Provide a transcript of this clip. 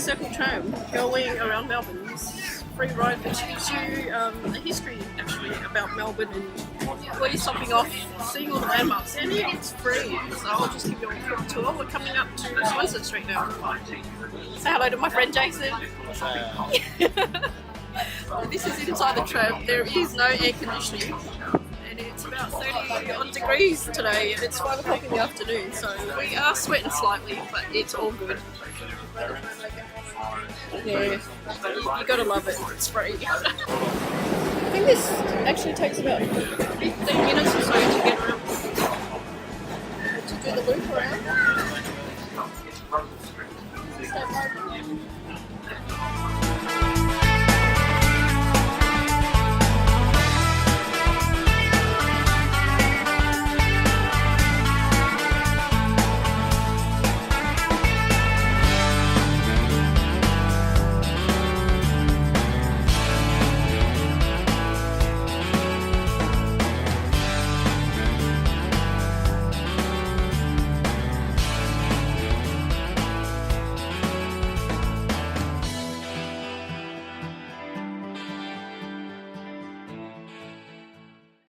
Circle tram going around Melbourne. It's a free ride which gives you a history actually about Melbourne and where you're stopping off, seeing all the landmarks, and it's free. So I'll just give you a quick tour. We're coming up to Swanston Street now. Say hello to my friend Jason. This is inside the tram. There is no air conditioning. And it's about 30 odd degrees today, and it's 5 o'clock in the afternoon, so we are sweating slightly, but it's all good. Yeah, you gotta love it, it's free. I think this actually takes about 15 minutes or so to get around, to do the loop around.